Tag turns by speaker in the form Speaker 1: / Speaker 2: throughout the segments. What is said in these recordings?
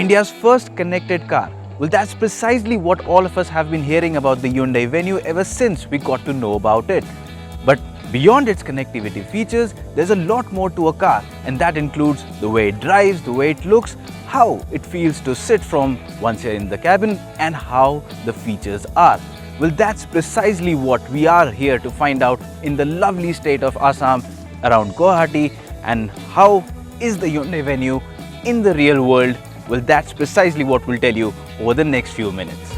Speaker 1: India's first connected car. Well, that's precisely what all of us have been hearing about the Hyundai Venue ever since we got to know about it. But beyond its connectivity features, there's a lot more to a car, and that includes the way it drives, the way it looks, how it feels to sit from once you're in the cabin, and how the features are. Well, that's precisely what we are here to find out in the lovely state of Assam around Guwahati. And how is the Hyundai Venue in the real world? Well, that's precisely what we'll tell you over the next few minutes.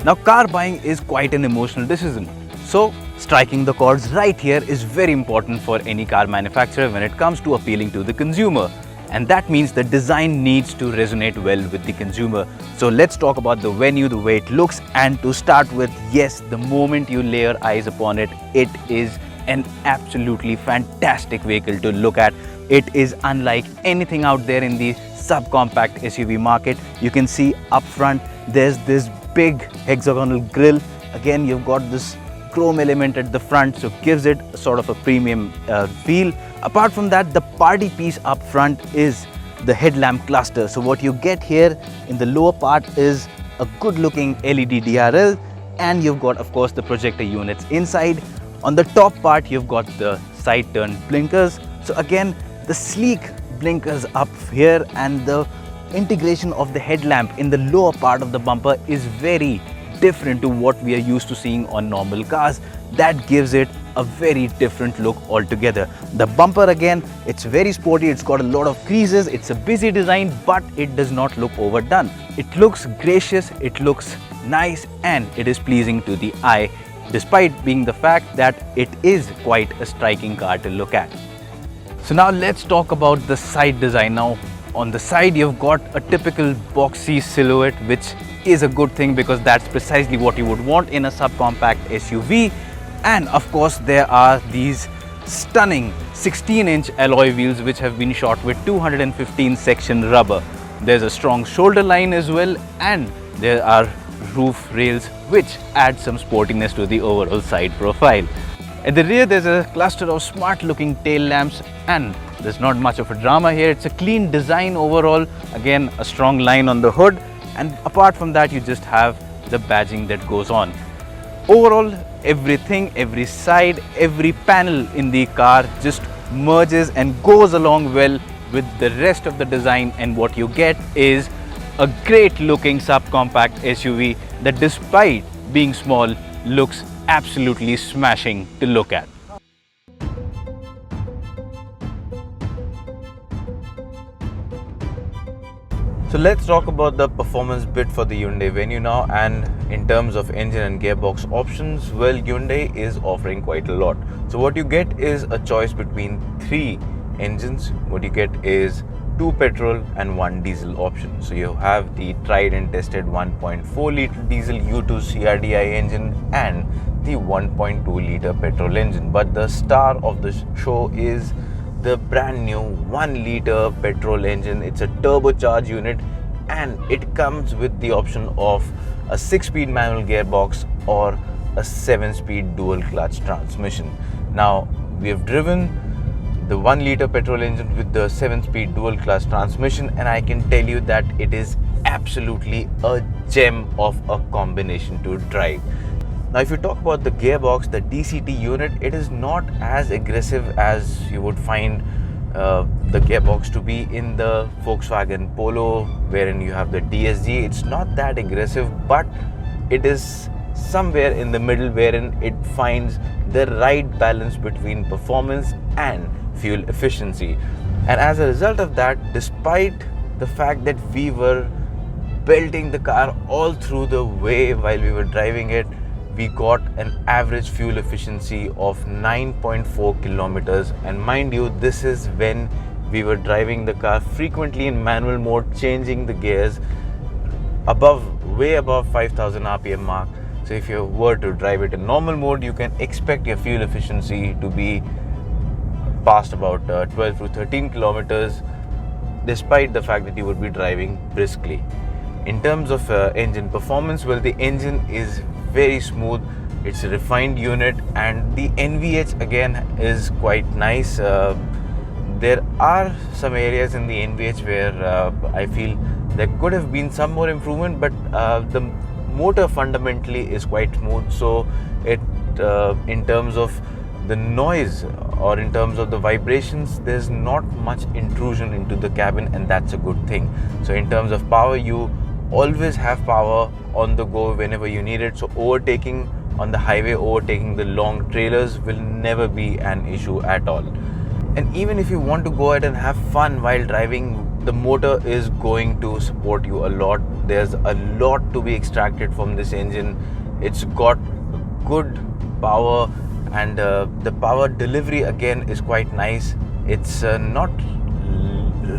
Speaker 1: Now, car buying is quite an emotional decision. So, striking the chords right here is very important for any car manufacturer when it comes to appealing to the consumer. And that means the design needs to resonate well with the consumer. So let's talk about the Venue, the way it looks. And to start with, yes, the moment you lay your eyes upon it, it is an absolutely fantastic vehicle to look at. It is unlike anything out there in the subcompact SUV market. You can see up front, there's this big hexagonal grille. Again, you've got this chrome element at the front, so gives it a sort of a premium feel. Apart from that, the party piece up front is the headlamp cluster. So what you get here in the lower part is a good looking LED DRL, and you've got, of course, the projector units inside. On the top part, you've got the side turn blinkers. So again, the sleek blinkers up here, and the integration of the headlamp in the lower part of the bumper is very different to what we are used to seeing on normal cars. That gives it a very different look altogether. The bumper, again, it's very sporty, it's got a lot of creases, it's a busy design, but it does not look overdone. It looks gracious, it looks nice, and it is pleasing to the eye, despite being the fact that it is quite a striking car to look at. So now let's talk about the side design. Now, on the side, you've got a typical boxy silhouette, which is a good thing because that's precisely what you would want in a subcompact SUV. And of course, there are these stunning 16-inch alloy wheels which have been shot with 215 section rubber. There's a strong shoulder line as well, and there are roof rails which add some sportiness to the overall side profile. At the rear, there's a cluster of smart-looking tail lamps, and there's not much of a drama here. It's a clean design overall. Again, a strong line on the hood, and apart from that, you just have the badging that goes on. Overall, everything, every side, every panel in the car just merges and goes along well with the rest of the design, and what you get is a great looking subcompact SUV that, despite being small, looks absolutely smashing to look at. So let's talk about the performance bit for the Hyundai Venue now. And in terms of engine and gearbox options, well, Hyundai is offering quite a lot. So what you get is a choice between 3 engines. What you get is 2 petrol and 1 diesel option. So you have the tried and tested 1.4 litre diesel U2 CRDI engine and the 1.2 litre petrol engine. But the star of the show is the brand new 1 litre petrol engine. It's a turbocharged unit, and it comes with the option of a 6-speed manual gearbox or a 7-speed dual clutch transmission. Now, we have driven the 1 litre petrol engine with the 7-speed dual clutch transmission, and I can tell you that it is absolutely a gem of a combination to drive. Now, if you talk about the gearbox, the DCT unit, it is not as aggressive as you would find the gearbox to be in the Volkswagen Polo, wherein you have the DSG. It's not that aggressive, but it is somewhere in the middle, wherein it finds the right balance between performance and fuel efficiency. And as a result of that, despite the fact that we were belting the car all through the way while we were driving it, we got an average fuel efficiency of 9.4 kilometers. And mind you, this is when we were driving the car frequently in manual mode, changing the gears way above 5000 RPM mark. So if you were to drive it in normal mode, you can expect your fuel efficiency to be past about 12 to 13 kilometers, despite the fact that you would be driving briskly. In terms of engine performance, well, the engine is very smooth. It's a refined unit, and the NVH again is quite nice. There are some areas in the NVH where I feel there could have been some more improvement, but the motor fundamentally is quite smooth, so it in terms of the noise or in terms of the vibrations, there's not much intrusion into the cabin, and that's a good thing. So in terms of power, you always have power on the go whenever you need it. So overtaking on the highway, overtaking the long trailers will never be an issue at all. And even if you want to go ahead and have fun while driving, the motor is going to support you a lot. There's a lot to be extracted from this engine. It's got good power, and the power delivery again is quite nice. It's not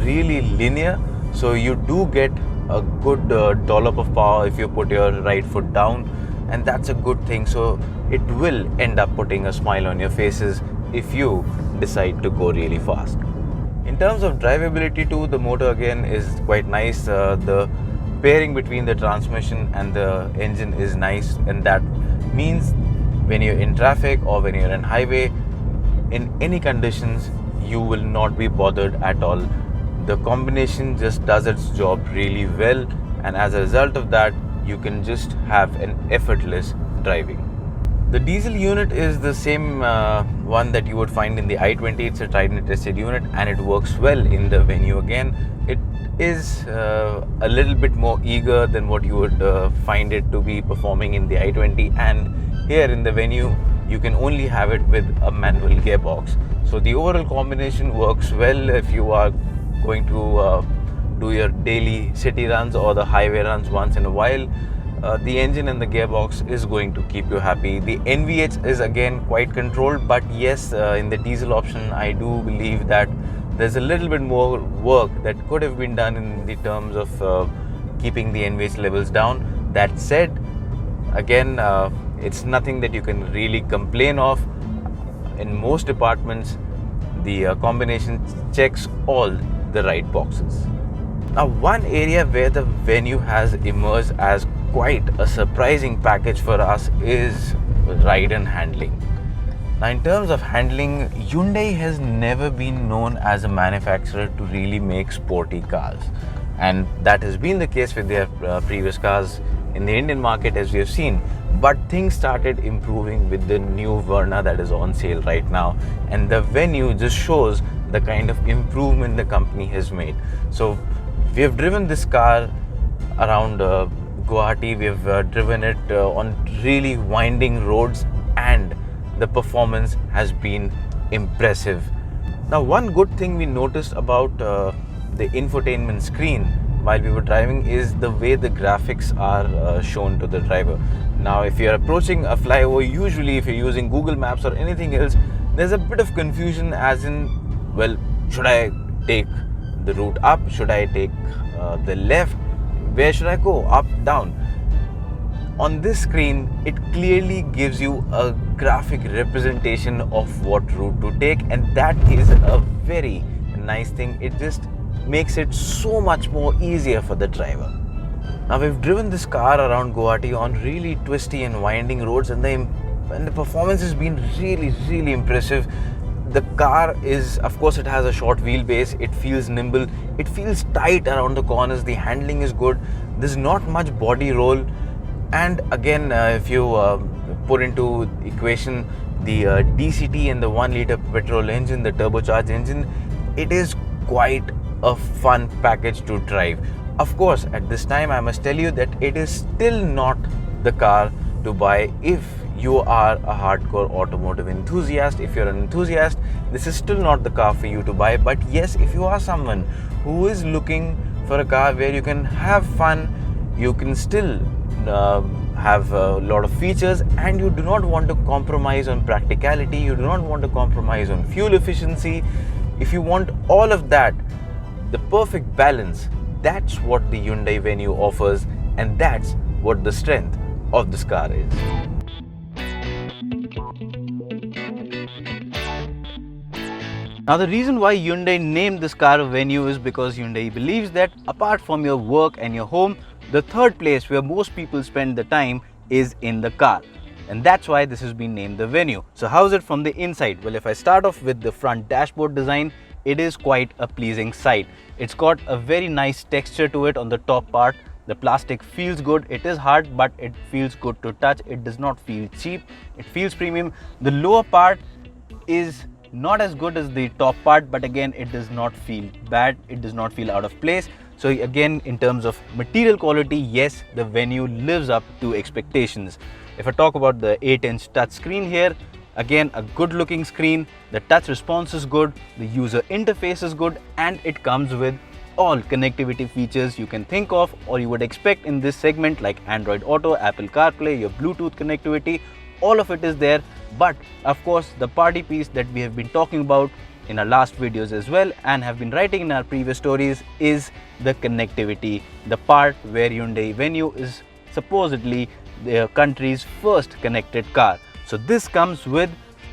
Speaker 1: really linear, so you do get a good dollop of power if you put your right foot down, and that's a good thing. So it will end up putting a smile on your faces if you decide to go really fast. In terms of drivability too, the motor again is quite nice. The pairing between the transmission and the engine is nice, and that means when you're in traffic or when you're in highway, in any conditions, you will not be bothered at all. The combination just does its job really well, and as a result of that, you can just have an effortless driving. The diesel unit is the same one that you would find in the i20. It's a tried and tested unit, and it works well in the Venue again. It is a little bit more eager than what you would find it to be performing in the i20, and here in the Venue you can only have it with a manual gearbox. So the overall combination works well if you are going to do your daily city runs or the highway runs once in a while. The engine and the gearbox is going to keep you happy. The NVH is again quite controlled, but yes, in the diesel option I do believe that there's a little bit more work that could have been done in the terms of keeping the NVH levels down. That said, again, it's nothing that you can really complain of. In most departments, the combination checks all the right boxes. Now, one area where the Venue has emerged as quite a surprising package for us is ride and handling. Now, in terms of handling, Hyundai has never been known as a manufacturer to really make sporty cars, and that has been the case with their previous cars in the Indian market, as we have seen. But things started improving with the new Verna that is on sale right now, and the Venue just shows the kind of improvement the company has made. So we have driven this car around Guwahati. We have driven it on really winding roads, and the performance has been impressive. Now, one good thing we noticed about the infotainment screen while we were driving is the way the graphics are shown to the driver. Now, if you're approaching a flyover, usually if you're using Google Maps or anything else, there's a bit of confusion as in, well, should I take the route up? Should I take the left? Where should I go? Up, down? On this screen, it clearly gives you a graphic representation of what route to take, and that is a very nice thing. It just makes it so much more easier for the driver. Now, we've driven this car around Guwahati on really twisty and winding roads, and the performance has been really impressive. The car is, of course, it has a short wheelbase, it feels nimble, it feels tight around the corners, the handling is good, there's not much body roll, and again, if you put into equation the DCT and the 1 liter petrol engine, the turbocharged engine, it is quite a fun package to drive. Of course, at this time I must tell you that it is still not the car to buy if you are a hardcore automotive enthusiast. If you're an enthusiast, this is still not the car for you to buy. But yes, if you are someone who is looking for a car where you can have fun, you can still have a lot of features, and you do not want to compromise on practicality, you do not want to compromise on fuel efficiency, if you want all of that, the perfect balance, that's what the Hyundai Venue offers, and that's what the strength of this car is. Now, the reason why Hyundai named this car Venue is because Hyundai believes that apart from your work and your home, the third place where most people spend the time is in the car. And that's why this has been named the Venue. So how's it from the inside? Well, if I start off with the front dashboard design, it is quite a pleasing sight. It's got a very nice texture to it on the top part. The plastic feels good. It is hard, but it feels good to touch. It does not feel cheap. It feels premium. The lower part is not as good as the top part, but again, it does not feel bad. It does not feel out of place. So again, in terms of material quality, yes, the Venue lives up to expectations. If I talk about the 8-inch touch screen here, again, a good looking screen. The touch response is good, the user interface is good, and it comes with all connectivity features you can think of or you would expect in this segment, like Android Auto, Apple CarPlay, your Bluetooth connectivity. All of it is there. But of course, the party piece that we have been talking about in our last videos as well and have been writing in our previous stories is the connectivity, the part where Hyundai Venue is supposedly the country's first connected car. So this comes with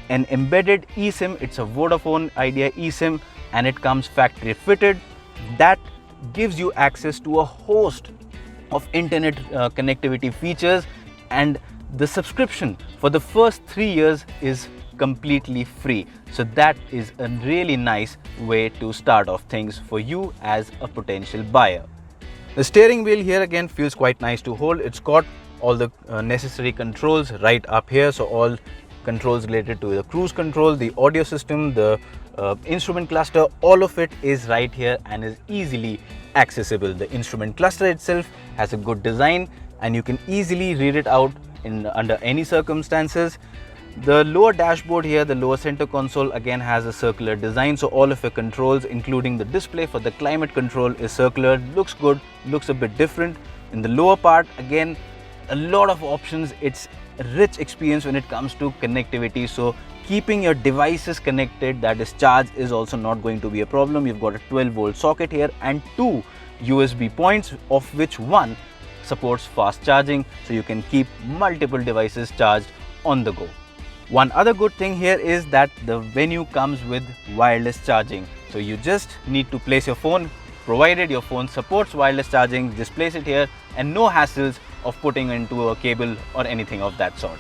Speaker 1: an embedded eSIM. It's a Vodafone Idea eSIM, and it comes factory fitted. That gives you access to a host of internet connectivity features, and the subscription for the first 3 years is completely free. So that is a really nice way to start off things for you as a potential buyer. The steering wheel here again feels quite nice to hold. It's got all the necessary controls right up here. So all controls related to the cruise control, the audio system, the instrument cluster, all of it is right here and is easily accessible. The instrument cluster itself has a good design and you can easily read it out under any circumstances. The lower dashboard here, the lower center console, again has a circular design. So all of your controls, including the display for the climate control, is circular. Looks good, looks a bit different. In the lower part, again, a lot of options. It's a rich experience when it comes to connectivity. So keeping your devices connected, that is charged, is also not going to be a problem. You've got a 12-volt socket here and 2 USB points, of which one supports fast charging, so you can keep multiple devices charged on the go. One other good thing here is that the Venue comes with wireless charging. So you just need to place your phone, provided your phone supports wireless charging, just place it here and no hassles of putting into a cable or anything of that sort.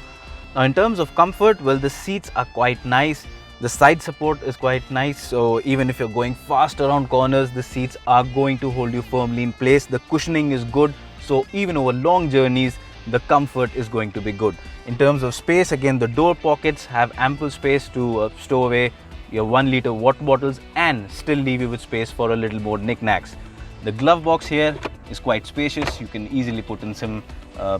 Speaker 1: Now in terms of comfort, well, the seats are quite nice. The side support is quite nice, so even if you're going fast around corners, the seats are going to hold you firmly in place. The cushioning is good, so even over long journeys, the comfort is going to be good. In terms of space, again, the door pockets have ample space to stow away your 1-liter water bottles and still leave you with space for a little more knickknacks. The glove box here is quite spacious. You can easily put in some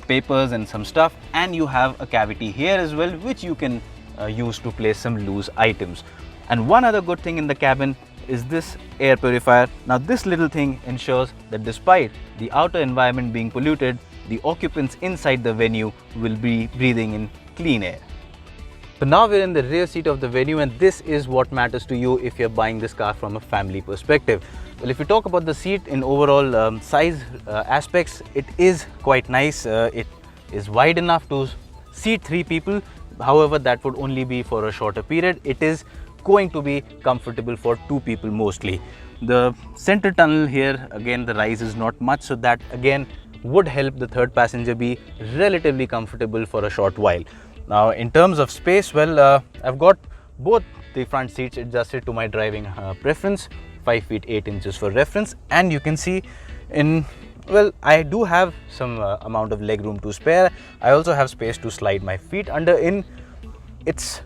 Speaker 1: papers and some stuff, and you have a cavity here as well, which you can use to place some loose items. And one other good thing in the cabin is this air purifier. Now this little thing ensures that despite the outer environment being polluted, the occupants inside the Venue will be breathing in clean air. So now we're in the rear seat of the Venue, and this is what matters to you if you're buying this car from a family perspective. Well, if you talk about the seat in overall size aspects, it is quite nice. It is wide enough to seat 3 people. However, that would only be for a shorter period. It is going to be comfortable for 2 people mostly. The center tunnel here, again, the rise is not much, so that again would help the third passenger be relatively comfortable for a short while. Now in terms of space, well, I've got both the front seats adjusted to my driving preference, 5 feet 8 inches for reference, and you can see well, I do have some amount of leg room to spare. I also have space to slide my feet under in. It's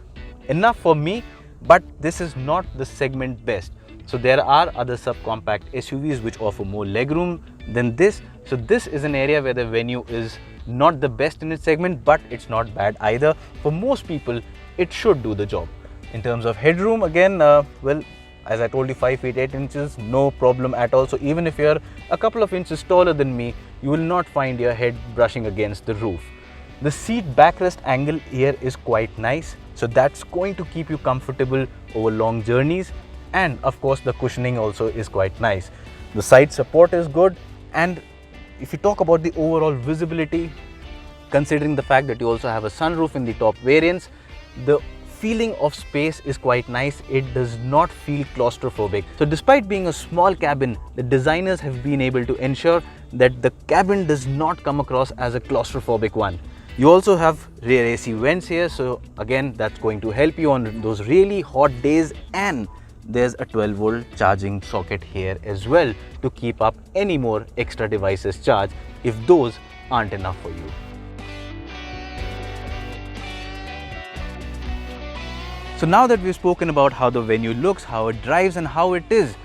Speaker 1: enough for me, but this is not the segment best. So there are other subcompact SUVs which offer more legroom than this. So this is an area where the Venue is not the best in its segment, but it's not bad either. For most people, it should do the job. In terms of headroom, again, well, as I told you, 5 feet 8 inches, no problem at all. So even if you're a couple of inches taller than me, you will not find your head brushing against the roof. The seat backrest angle here is quite nice. So that's going to keep you comfortable over long journeys. And of course, the cushioning also is quite nice. The side support is good. And if you talk about the overall visibility, considering the fact that you also have a sunroof in the top variants, the feeling of space is quite nice. It does not feel claustrophobic. So despite being a small cabin, the designers have been able to ensure that the cabin does not come across as a claustrophobic one. You also have rear AC vents here, so again, that's going to help you on those really hot days, and there's a 12-volt charging socket here as well to keep up any more extra devices charged if those aren't enough for you. So now that we've spoken about how the Venue looks, how it drives and how it is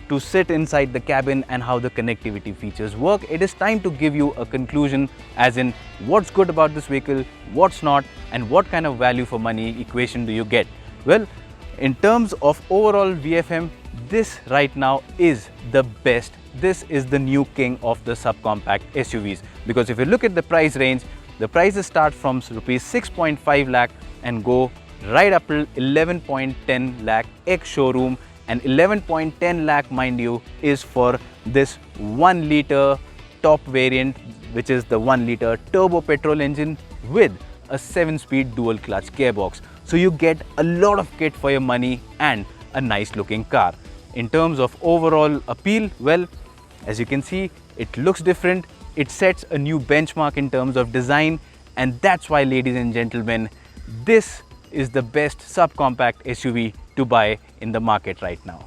Speaker 1: to sit inside the cabin and how the connectivity features work, it is time to give you a conclusion as in what's good about this vehicle, what's not, and what kind of value for money equation do you get. Well, in terms of overall VFM, this right now is the best. This is the new king of the subcompact SUVs, because if you look at the price range, the prices start from rupees 6.5 lakh and go right up to 11.10 lakh ex-showroom, and 11.10 lakh, mind you, is for this 1 litre top variant, which is the 1 litre turbo petrol engine with a 7-speed dual clutch gearbox. So you get a lot of kit for your money and a nice looking car. In terms of overall appeal, well, as you can see, it looks different. It sets a new benchmark in terms of design, and that's why, ladies and gentlemen, this is the best subcompact SUV to buy in the market right now.